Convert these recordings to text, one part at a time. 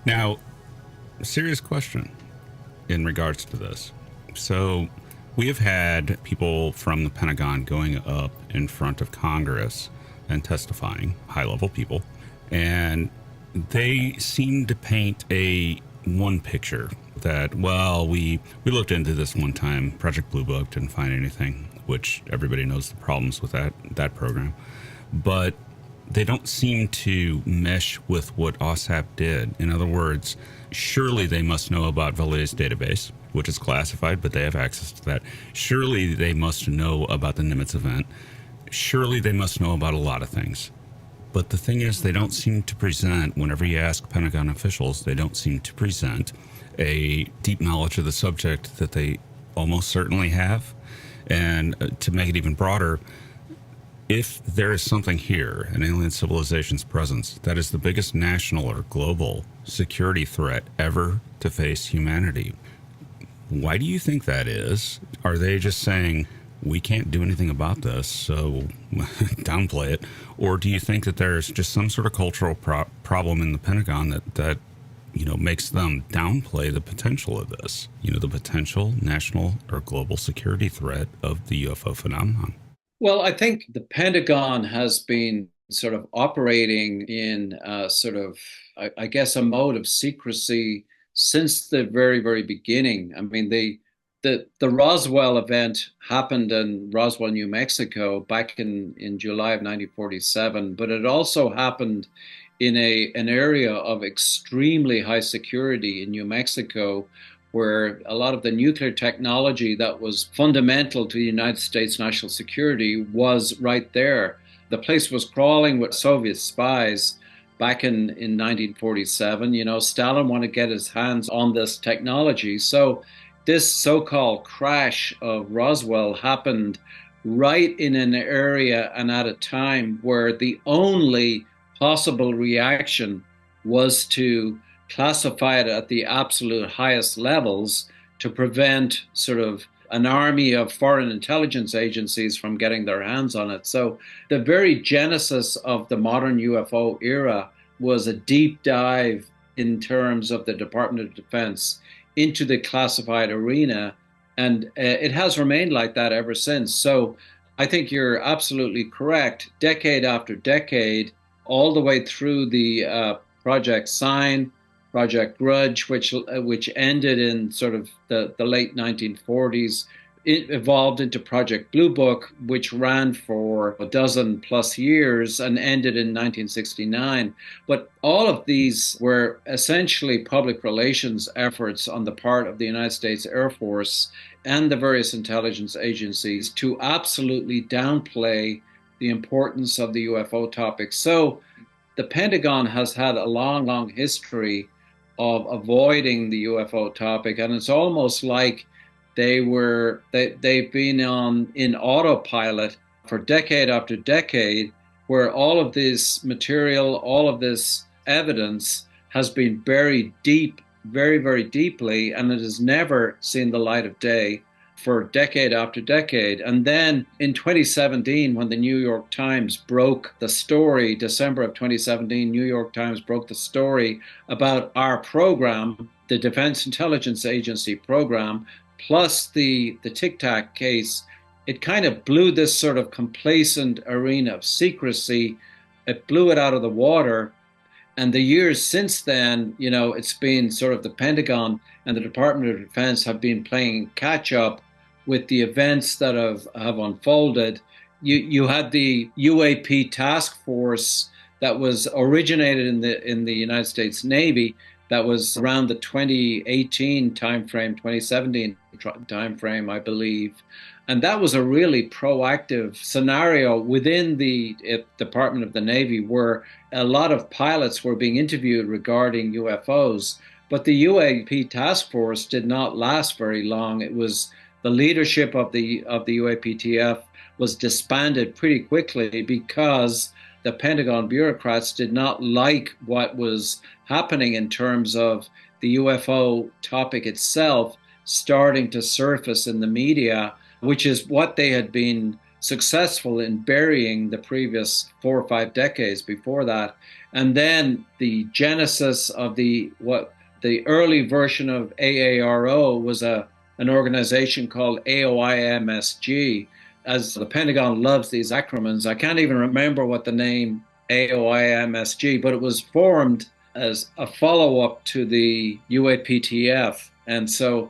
Now, a serious question in regards to this. So, we have had people from the Pentagon going up in front of Congress and testifying, high level people, and they seem to paint a one picture that, well, we looked into this one time, Project Blue Book, didn't find anything, which everybody knows the problems with that program. But they don't seem to mesh with what OSAP did. In other words, surely they must know about Valida's database, which is classified, but they have access to that. Surely they must know about the Nimitz event. Surely they must know about a lot of things. But the thing is, they don't seem to present, whenever you ask Pentagon officials, they don't seem to present a deep knowledge of the subject that they almost certainly have. And to make it even broader, if there is something here, an alien civilization's presence, that is the biggest national or global security threat ever to face humanity, why do you think that is? Are they just saying, we can't do anything about this, so downplay it? Or do you think that there's just some sort of cultural problem in the Pentagon that makes them downplay the potential of this, the potential national or global security threat of the UFO phenomenon? Well, I think the Pentagon has been sort of operating in I guess, a mode of secrecy since the very, very beginning. I mean, the Roswell event happened in Roswell, New Mexico, back in July of 1947, but it also happened in an area of extremely high security in New Mexico, where a lot of the nuclear technology that was fundamental to the United States national security was right there. The place was crawling with Soviet spies back in 1947. Stalin wanted to get his hands on this technology. So this so-called crash of Roswell happened right in an area and at a time where the only possible reaction was to classify it at the absolute highest levels to prevent sort of an army of foreign intelligence agencies from getting their hands on it. So the very genesis of the modern UFO era was a deep dive in terms of the Department of Defense into the classified arena. And it has remained like that ever since. So I think you're absolutely correct. Decade after decade, all the way through the Project Sign, Project Grudge, which ended in sort of the late 1940s. It evolved into Project Blue Book, which ran for a dozen plus years and ended in 1969. But all of these were essentially public relations efforts on the part of the United States Air Force and the various intelligence agencies to absolutely downplay the importance of the UFO topic. So the Pentagon has had a long, long history of avoiding the UFO topic, and it's almost like they've been on in autopilot for decade after decade, where all of this material, all of this evidence has been buried deep, very, very deeply, and it has never seen the light of day for decade after decade. And then in 2017, when the New York Times broke the story, December of 2017, New York Times broke the story about our program, the Defense Intelligence Agency program, plus the Tic Tac case. It kind of blew this sort of complacent arena of secrecy. It blew it out of the water. And the years since then, it's been sort of the Pentagon and the Department of Defense have been playing catch up with the events that have unfolded. You had the UAP task force that was originated in the United States Navy, that was around the 2018 timeframe, 2017 timeframe, I believe. And that was a really proactive scenario within the Department of the Navy, where a lot of pilots were being interviewed regarding UFOs. But the UAP task force did not last very long. It was the leadership of the UAPTF was disbanded pretty quickly because the Pentagon bureaucrats did not like what was happening in terms of the UFO topic itself starting to surface in the media, which is what they had been successful in burying the previous 4 or 5 decades before that. And then the genesis of the early version of AARO was an organization called AOIMSG. As the Pentagon loves these acronyms, I can't even remember what the name AOIMSG, but it was formed as a follow up to the UAPTF. And so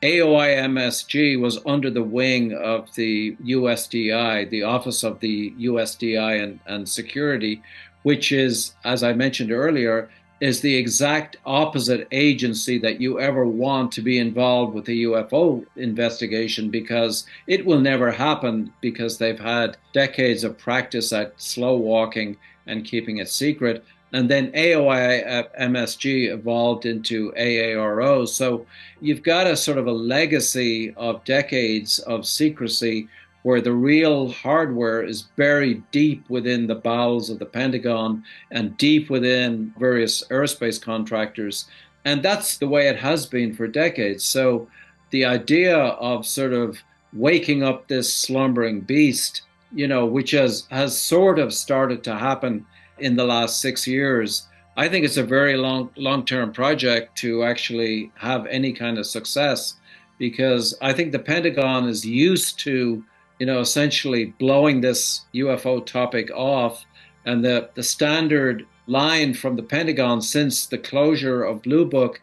AOIMSG was under the wing of the USDI, the Office of the USDI and Security, which is, as I mentioned earlier, is the exact opposite agency that you ever want to be involved with a UFO investigation, because it will never happen, because they've had decades of practice at slow walking and keeping it secret. And then AOIMSG evolved into AARO. So you've got a sort of a legacy of decades of secrecy where the real hardware is buried deep within the bowels of the Pentagon and deep within various aerospace contractors. And that's the way it has been for decades. So the idea of sort of waking up this slumbering beast, which has sort of started to happen in the last 6 years, I think it's a very long-term project to actually have any kind of success, because I think the Pentagon is used to essentially blowing this UFO topic off. And the standard line from the Pentagon since the closure of Blue Book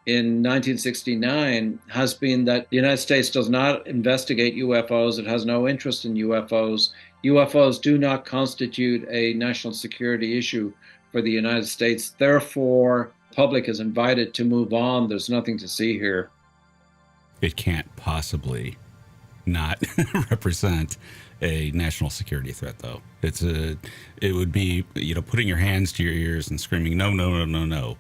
in 1969 has been that the United States does not investigate UFOs. It has no interest in UFOs. UFOs do not constitute a national security issue for the United States. Therefore, the public is invited to move on. There's nothing to see here. It can't possibly not represent a national security threat, though. It would be, putting your hands to your ears and screaming, no, no, no, no, no.